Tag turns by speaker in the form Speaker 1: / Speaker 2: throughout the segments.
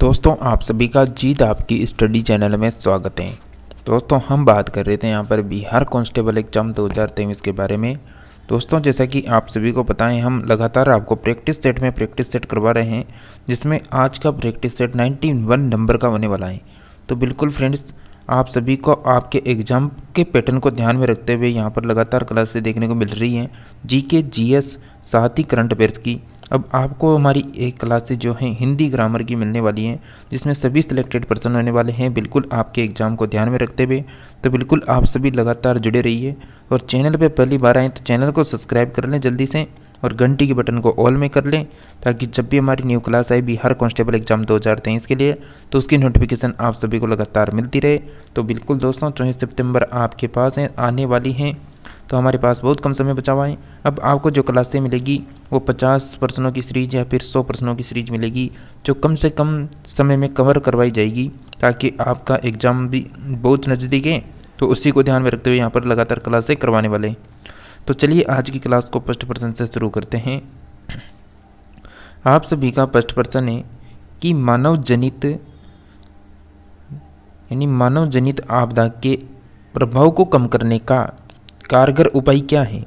Speaker 1: दोस्तों आप सभी का जीत आपकी स्टडी चैनल में स्वागत है। दोस्तों हम बात कर रहे थे यहाँ पर बिहार कांस्टेबल एग्जाम 2023 के बारे में। दोस्तों जैसा कि आप सभी को पता है, हम लगातार आपको प्रैक्टिस सेट करवा रहे हैं, जिसमें आज का प्रैक्टिस सेट 91 नंबर का होने वाला है। तो बिल्कुल फ्रेंड्स, आप सभी को आपके एग्ज़ाम के पैटर्न को ध्यान में रखते हुए यहाँ पर लगातार क्लासेस देखने को मिल रही हैं, जीके, जीएस, साथ ही करंट अफेयर्स की। अब आपको हमारी एक क्लासेस जो हैं हिंदी ग्रामर की मिलने वाली हैं, जिसमें सभी सिलेक्टेड पर्सन होने वाले हैं, बिल्कुल आपके एग्ज़ाम को ध्यान में रखते हुए। तो बिल्कुल आप सभी लगातार जुड़े रहिए, और चैनल पे पहली बार आएँ तो चैनल को सब्सक्राइब कर लें जल्दी से, और घंटी के बटन को ऑल में कर लें, ताकि जब भी हमारी न्यू क्लास आए बिहार कांस्टेबल एग्जाम 2023 के लिए, तो उसकी नोटिफिकेशन आप सभी को लगातार मिलती रहे। तो बिल्कुल दोस्तों, 24 सितंबर आपके पास हैं, आने वाली हैं, तो हमारे पास बहुत कम समय बचा हुआ है। अब आपको जो क्लासें मिलेगी वो 50 प्रश्नों की सीरीज या फिर 100 प्रश्नों की सीरीज मिलेगी, जो कम से कम समय में कवर करवाई जाएगी, ताकि आपका एग्ज़ाम भी बहुत नज़दीक है। तो उसी को ध्यान में रखते हुए यहाँ पर लगातार क्लासें करवाने वाले हैं। तो चलिए आज की क्लास को फर्स्ट पर्सन से शुरू करते हैं। आप सभी का फर्स्ट पर्सन है कि मानव जनित आपदा के प्रभाव को कम करने का कारगर उपाय क्या है।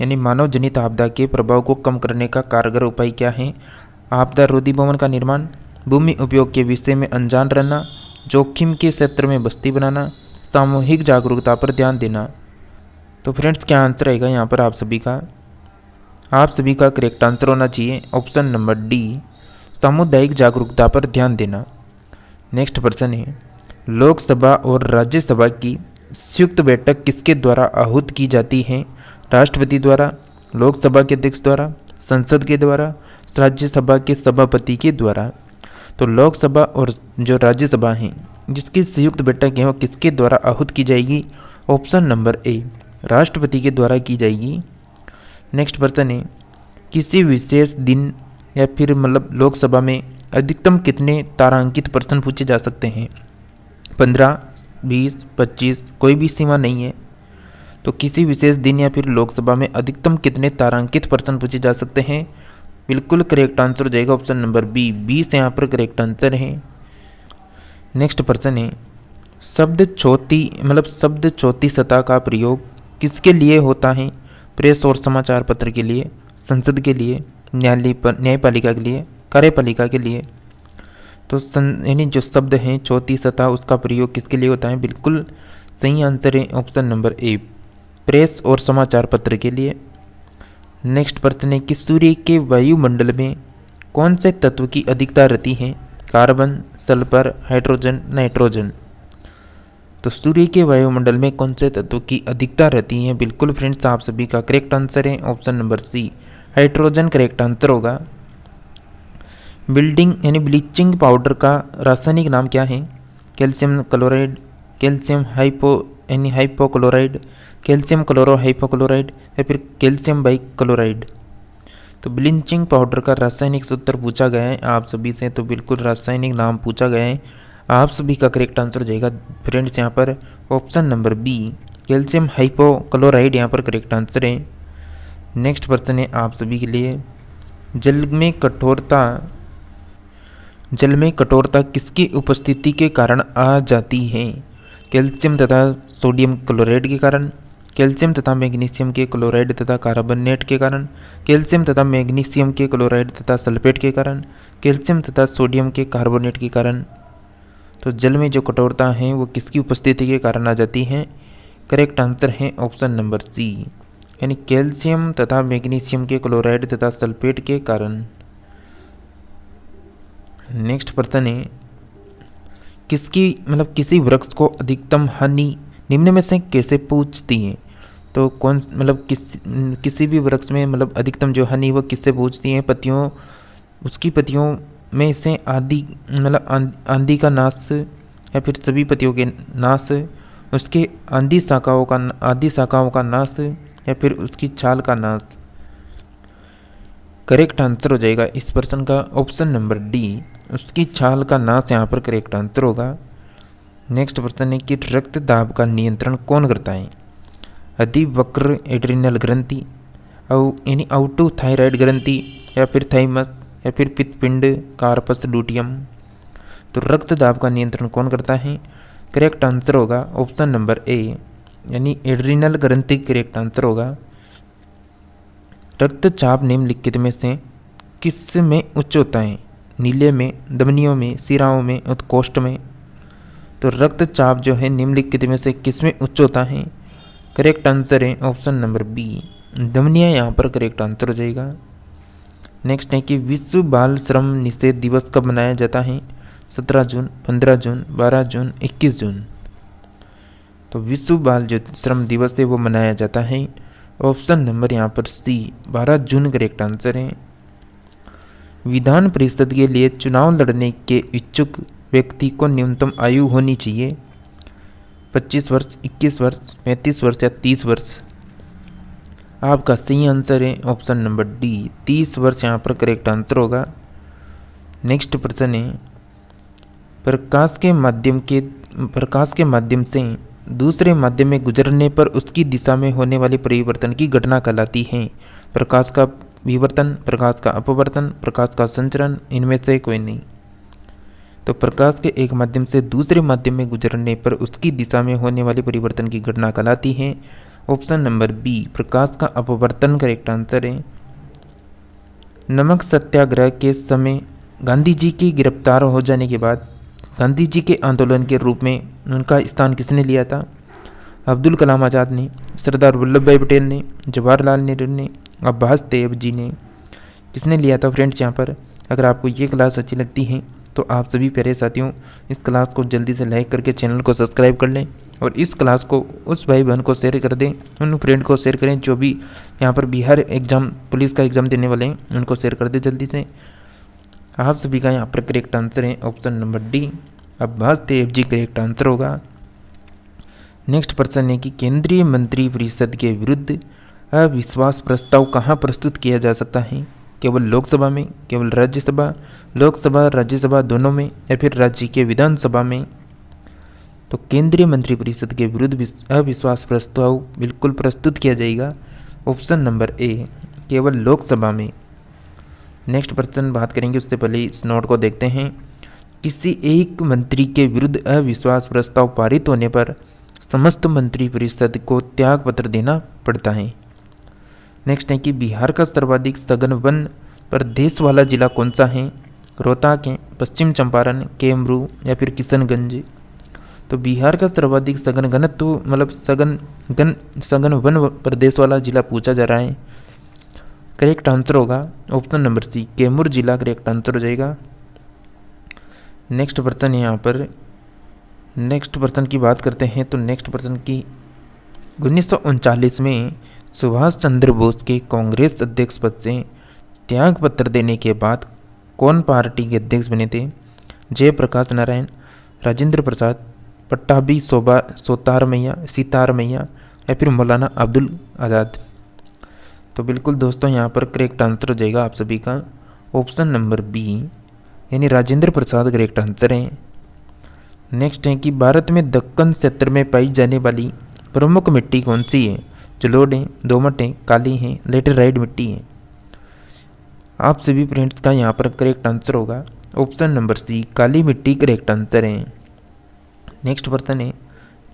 Speaker 1: यानी मानव जनित आपदा के प्रभाव को कम करने का कारगर उपाय क्या है। आपदा रोधी भवन का निर्माण, भूमि उपयोग के विषय में अनजान रहना, जोखिम के क्षेत्र में बस्ती बनाना, सामूहिक जागरूकता पर ध्यान देना। तो फ्रेंड्स, क्या आंसर रहेगा यहाँ पर आप सभी का करेक्ट आंसर होना चाहिए ऑप्शन नंबर डी, सामुदायिक जागरूकता पर ध्यान देना। नेक्स्ट पर्सन है, लोकसभा और राज्यसभा की संयुक्त बैठक किसके द्वारा आहूत की जाती है। राष्ट्रपति द्वारा, लोकसभा के अध्यक्ष द्वारा, संसद के द्वारा, राज्यसभा के सभापति के द्वारा। तो लोकसभा और जो राज्यसभा हैं जिसकी संयुक्त बैठक है वो किसके द्वारा आहूत की जाएगी। ऑप्शन नंबर ए, राष्ट्रपति के द्वारा की जाएगी। नेक्स्ट पर्सन है, किसी विशेष दिन या फिर लोकसभा में अधिकतम कितने तारांकित प्रश्न पूछे जा सकते हैं। 15, 20, 25, कोई भी सीमा नहीं है। तो किसी विशेष दिन या फिर लोकसभा में अधिकतम कितने तारांकित प्रश्न पूछे जा सकते हैं। बिल्कुल करेक्ट आंसर हो जाएगा ऑप्शन नंबर बी, 20 यहाँ पर करेक्ट आंसर है। नेक्स्ट पर्सन है, शब्द चौथी सतह का प्रयोग किसके लिए होता है। प्रेस और समाचार पत्र के लिए, संसद के लिए, न्यायपालिका के लिए, कार्यपालिका के लिए। तो यानी जो शब्द हैं चौथी सतह, उसका प्रयोग किसके लिए होता है। बिल्कुल सही आंसर है ऑप्शन नंबर ए, प्रेस और समाचार पत्र के लिए। नेक्स्ट प्रश्न है कि सूर्य के वायुमंडल में कौन से तत्व की अधिकता रहती है। Carbon, sulphur, hydrogen, nitrogen. तो सूर्य के वायुमंडल में कौन से तत्व की अधिकता रहती है। बिल्कुल फ्रेंड्स, आप सभी का करेक्ट आंसर है option number C, hydrogen correct answer होगा। ब्लीचिंग पाउडर का रासायनिक नाम क्या है। Calcium chloride, calcium hypochloride, calcium chloro hypochloride, या फिर कैल्शियम बाइक्लोराइड। तो ब्लीचिंग पाउडर का रासायनिक सूत्र पूछा गया है आप सभी से, तो बिल्कुल रासायनिक नाम पूछा गया है। आप सभी का करेक्ट आंसर हो जाएगा फ्रेंड्स यहाँ पर option number B, calcium hypochloride यहाँ पर करेक्ट आंसर है। नेक्स्ट प्रश्न है आप सभी के लिए, जल में कठोरता किसकी उपस्थिति के कारण आ जाती है। कैल्शियम तथा सोडियम क्लोराइड के कारण, कैल्शियम तथा मैग्नीशियम के क्लोराइड तथा कार्बोनेट के कारण, कैल्शियम तथा मैग्नीशियम के क्लोराइड तथा सल्फेट के कारण, कैल्शियम तथा सोडियम के कार्बोनेट के कारण। तो जल में जो कठोरता है वो किसकी उपस्थिति के कारण आ जाती है। करेक्ट आंसर है ऑप्शन नंबर सी, यानी कैल्शियम तथा मैग्नीशियम के क्लोराइड तथा सल्फेट के कारण। नेक्स्ट प्रश्न है, किसी वृक्ष को अधिकतम हानि निम्न में से कैसे पहुंचती है। तो किसी भी वृक्ष में अधिकतम जो हानि वो किससे पहुंचती है। उसकी पत्तियों में से आंधी का नाश, या फिर सभी पत्तियों के नाश, उसके आधी शाखाओं का नाश, या फिर उसकी छाल का नाश। करेक्ट आंसर हो जाएगा इस प्रश्न का ऑप्शन नंबर डी, उसकी छाल का नाश यहाँ पर करेक्ट आंसर होगा। नेक्स्ट प्रश्न है कि रक्त दाब का नियंत्रण कौन करता है। अधिवक्र एड्रिनल ग्रंथि, यानी आउटो थायराइड ग्रंथि, या फिर थाइमस, या फिर पित्तपिंड कार्पस लूटियम। तो रक्त दाब का नियंत्रण कौन करता है? करेक्ट आंसर होगा ऑप्शन नंबर ए, यानी एड्रिनल ग्रंथि करेक्ट आंसर होगा। रक्तचाप निम्नलिखित में से किस में उच्च होता है? नीले में, धमनियों में, शिराओं में, उत्कोष्ठ में। तो रक्तचाप जो है निम्नलिखित में से किस में उच्च होता है? करेक्ट आंसर है ऑप्शन नंबर बी, धमनियाँ यहाँ पर करेक्ट आंसर हो जाएगा। नेक्स्ट है कि विश्व बाल श्रम निषेध दिवस कब मनाया जाता है? 17 जून, 15 जून, 12 जून, 21 जून। तो विश्व बाल जो श्रम दिवस है वो मनाया जाता है ऑप्शन नंबर यहाँ पर सी, 12 जून करेक्ट आंसर है। विधान परिषद के लिए चुनाव लड़ने के इच्छुक व्यक्ति को न्यूनतम आयु होनी चाहिए? 25 वर्ष, 21 वर्ष, 35 वर्ष या 30 वर्ष। आपका सही आंसर है ऑप्शन नंबर डी, 30 वर्ष यहाँ पर करेक्ट आंसर होगा। नेक्स्ट प्रश्न है, प्रकाश के माध्यम से दूसरे माध्यम में गुजरने पर उसकी दिशा में होने वाले परिवर्तन की घटना कहलाती है? प्रकाश का विवर्तन, प्रकाश का अपवर्तन, प्रकाश का संचरण, इनमें से कोई नहीं। तो प्रकाश के एक माध्यम से दूसरे माध्यम में गुजरने पर उसकी दिशा में होने वाले परिवर्तन की घटना कहलाती है ऑप्शन नंबर बी, प्रकाश का अपवर्तन करेक्ट आंसर है। नमक सत्याग्रह के समय गांधी जी की गिरफ्तार हो जाने के बाद गांधी जी के आंदोलन के रूप में उनका स्थान किसने लिया था? अब्दुल कलाम आज़ाद ने, सरदार वल्लभ भाई पटेल ने, जवाहरलाल नेहरू ने, अब्बास तैयब जी ने। किसने लिया था फ्रेंड्स? यहाँ पर अगर आपको ये क्लास अच्छी लगती है तो आप सभी प्यारे साथियों इस क्लास को जल्दी से लाइक करके चैनल को सब्सक्राइब कर लें और इस क्लास को उस भाई बहन को शेयर कर दें, उन फ्रेंड को शेयर करें जो भी यहाँ पर बिहार एग्ज़ाम, पुलिस का एग्ज़ाम देने वाले हैं, उनको शेयर कर दें जल्दी से। आप सभी का यहाँ पर करेक्ट आंसर है option number D, Abbas Tyabji correct answer होगा। नेक्स्ट प्रश्न है कि केंद्रीय मंत्री परिषद के विरुद्ध अविश्वास प्रस्ताव कहाँ प्रस्तुत किया जा सकता है? केवल लोकसभा में, केवल राज्यसभा, लोकसभा राज्यसभा दोनों में, या फिर राज्य के विधानसभा में? तो केंद्रीय मंत्रिपरिषद के विरुद्ध अविश्वास प्रस्ताव बिल्कुल प्रस्तुत किया जाएगा ऑप्शन नंबर ए, केवल लोकसभा में। नेक्स्ट प्रश्न बात करेंगे उससे पहले इस नोट को देखते हैं। किसी एक मंत्री के विरुद्ध अविश्वास प्रस्ताव पारित होने पर समस्त मंत्रिपरिषद को त्याग पत्र देना पड़ता है। नेक्स्ट है कि बिहार का सर्वाधिक सघन वन प्रदेश वाला जिला कौन सा है? रोहतक है, पश्चिम चंपारण, कैमरू या फिर किशनगंज? तो बिहार का सर्वाधिक सघन घनत्व मतलब सघन वन प्रदेश वाला जिला पूछा जा रहा है। करेक्ट आंसर होगा ऑप्शन नंबर सी, कैमूर जिला करेक्ट आंसर हो जाएगा। नेक्स्ट प्रश्न है यहाँ पर, नेक्स्ट प्रश्न की बात करते हैं तो नेक्स्ट प्रश्न की 1939 में सुभाष चंद्र बोस के कांग्रेस अध्यक्ष पद से त्याग पत्र देने के बाद कौन पार्टी के अध्यक्ष बने थे? जयप्रकाश नारायण, राजेंद्र प्रसाद, पट्टाभी सितार मैया या फिर मौलाना अब्दुल आज़ाद? तो बिल्कुल दोस्तों यहाँ पर करेक्ट आंसर हो जाएगा आप सभी का ऑप्शन नंबर बी, यानी राजेंद्र प्रसाद करेक्ट आंसर है। नेक्स्ट है कि भारत में दक्कन क्षेत्र में पाई जाने वाली प्रमुख मिट्टी कौन सी है? जलोढ़ है, दोमट है, काली है, लेटेराइट मिट्टी है? आप सभी फ्रेंड्स का यहाँ पर करेक्ट आंसर होगा ऑप्शन नंबर सी, काली मिट्टी करेक्ट आंसर है। नेक्स्ट प्रश्न है,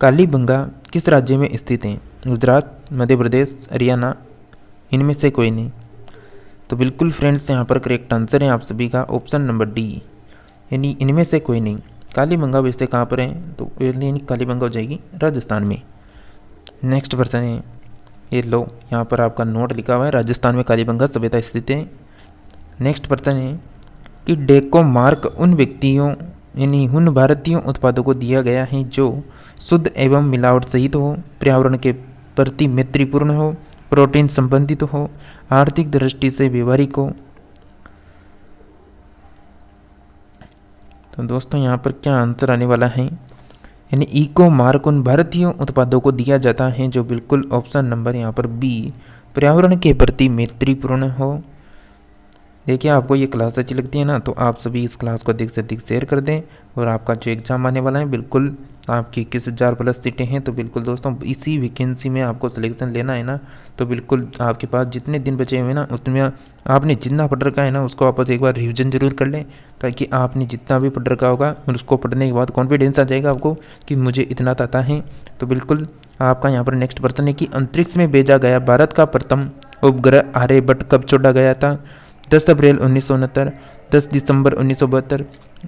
Speaker 1: कालीबंगा किस राज्य में स्थित है? गुजरात, मध्य प्रदेश, हरियाणा, इनमें से कोई नहीं? तो बिल्कुल फ्रेंड्स यहाँ पर करेक्ट आंसर है आप सभी का ऑप्शन नंबर डी, यानी इनमें से कोई नहीं। कालीबंगा वैसे कहाँ पर है? तो यानी कालीबंगा हो जाएगी राजस्थान में। नेक्स्ट प्रश्न है, ये लो यहाँ पर आपका नोट लिखा हुआ है, राजस्थान में कालीबंगा सभ्यता स्थित है। नेक्स्ट प्रश्न है कि डेको मार्क उन व्यक्तियों यानी उन भारतीय उत्पादों को दिया गया है जो शुद्ध एवं मिलावट सहित हो, पर्यावरण के प्रति मैत्रीपूर्ण हो, प्रोटीन संबंधित हो, आर्थिक दृष्टि से व्यवहारिक हो। तो दोस्तों यहाँ पर क्या आंसर आने वाला है? यानी इको मार्क उन भारतीय उत्पादों को दिया जाता है जो बिल्कुल ऑप्शन नंबर यहाँ पर बी, पर्यावरण के प्रति मैत्रीपूर्ण हो। देखिए आपको ये क्लास अच्छी लगती है ना, तो आप सभी इस क्लास को अधिक से अधिक शेयर कर दें। और आपका जो एग्ज़ाम आने वाला है बिल्कुल आपकी 21,000 प्लस सीटें हैं, तो बिल्कुल दोस्तों इसी वैकेंसी में आपको सिलेक्शन लेना है ना, तो बिल्कुल आपके पास जितने दिन बचे हुए ना उतने आपने जितना पढ़ रखा है ना उसको आपस एक बार रिविजन जरूर कर लें, ताकि आपने जितना भी पढ़ रखा होगा उसको पढ़ने के बाद कॉन्फिडेंस आ जाएगा आपको कि मुझे इतना आता है। तो बिल्कुल आपका यहाँ पर नेक्स्ट प्रश्न है कि अंतरिक्ष में भेजा गया भारत का प्रथम उपग्रह आर्यभट्ट कब छोड़ा गया था? 10 अप्रैल 1969, 10 दिसंबर 1972,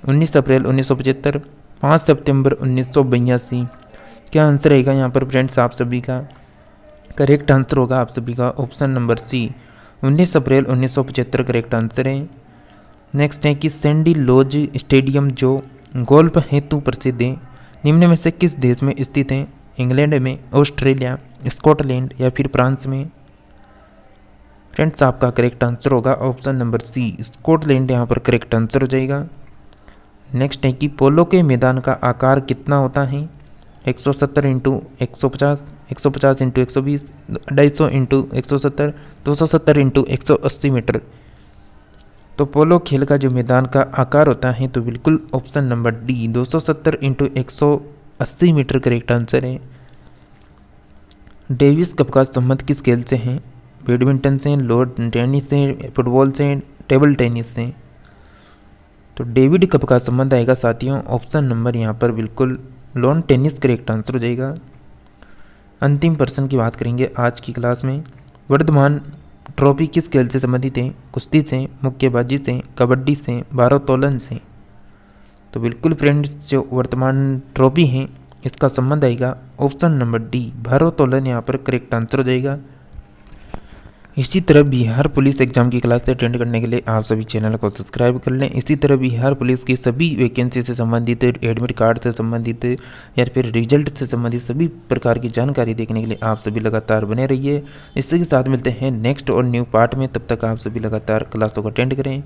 Speaker 1: 19 अप्रैल 1975, 5 सितंबर 1982। क्या आंसर रहेगा यहाँ पर फ्रेंड्स आप सभी का? करेक्ट आंसर होगा आप सभी का ऑप्शन नंबर सी, 19 अप्रैल 1975 करेक्ट आंसर है। नेक्स्ट है कि सैंडी लॉज स्टेडियम जो गोल्फ हेतु प्रसिद्ध है निम्न में से किस देश में स्थित है? इंग्लैंड में, ऑस्ट्रेलिया, स्कॉटलैंड या फिर फ्रांस में? फ्रेंड्स आपका करेक्ट आंसर होगा ऑप्शन नंबर सी, स्कॉटलैंड यहाँ पर करेक्ट आंसर हो जाएगा। नेक्स्ट है कि पोलो के मैदान का आकार कितना होता है? 170 into 150, 150 into 120, 250 into 170, 270 into 180 metre. तो पोलो खेल का जो मैदान का आकार होता है तो बिल्कुल option number D, 270 into 180 metre correct answer है। डेविस कप का संबंध किस खेल से है? बैडमिंटन से, लॉन टेनिस से, फुटबॉल से, टेबल टेनिस से? तो डेविड कप का संबंध आएगा साथियों ऑप्शन नंबर यहाँ पर बिल्कुल लॉन टेनिस करेक्ट आंसर हो जाएगा। अंतिम प्रश्न की बात करेंगे आज की क्लास में। वर्धमान ट्रॉफी किस खेल से संबंधित है? कुश्ती से, मुक्केबाजी से, कबड्डी से, भारोत्तोलन से? तो बिल्कुल फ्रेंड्स जो वर्तमान ट्रॉफी है इसका संबंध आएगा ऑप्शन नंबर डी, भारोत्तोलन यहाँ पर करेक्ट आंसर हो जाएगा। इसी तरह बिहार पुलिस एग्जाम की क्लास अटेंड करने के लिए आप सभी चैनल को सब्सक्राइब कर लें। इसी तरह बिहार पुलिस की सभी वैकेंसी से संबंधित, एडमिट कार्ड से संबंधित या फिर रिजल्ट से संबंधित सभी प्रकार की जानकारी देखने के लिए आप सभी लगातार बने रहिए। इसी के साथ मिलते हैं नेक्स्ट और न्यू पार्ट में, तब तक आप सभी लगातार क्लासों को अटेंड करें।